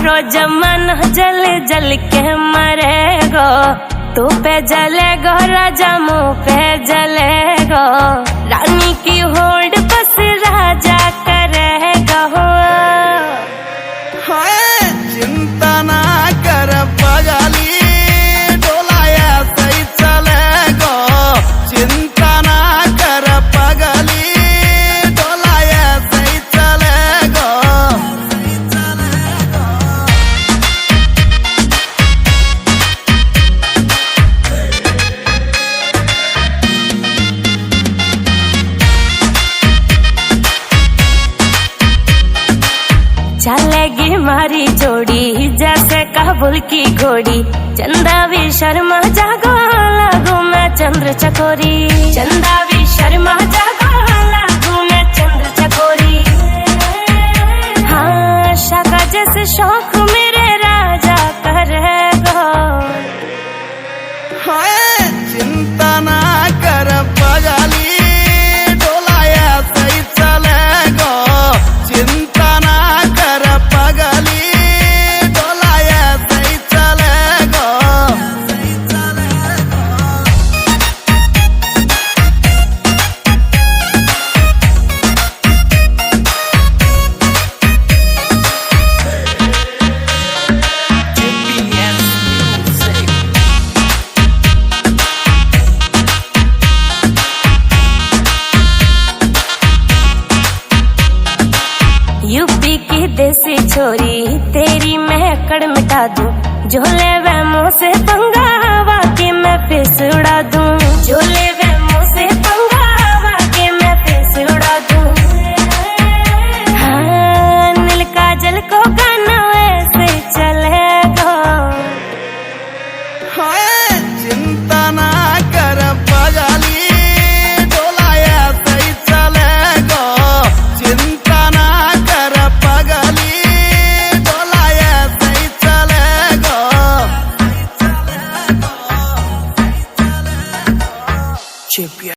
सारो जमाना जल जल के मरेगो। तू पे जलेगो राजा मुँह पे जलेगो। रानी की होड़ बस राजा करेगा। चिंता ना कर पगली, डोलाया सही चलेगो। चिंता ना कर पगली, डोलाया सही चलेगो। चलेगी मारी जोड़ी जैसे काबुल की घोड़ी। चंदा भी शर्मा जागो लागू मैं चंद्र चकोरी। चंदा भी शर्मा जागो लागू मैं चंद्र चकोरी। हाँ शाका जैसे शौक मेरे राजा करेगो। चिंता ना कर पगली, डोलाया सही चलेगो। चिंता ना कर पगली, डोलाया सही चलेगो। यूपी की देसी छोरी तेरी मैं अकड़ मिटा दूं। झोले वह मुँह से पंगा वाकई मैं फिस उड़ा दूं। झोले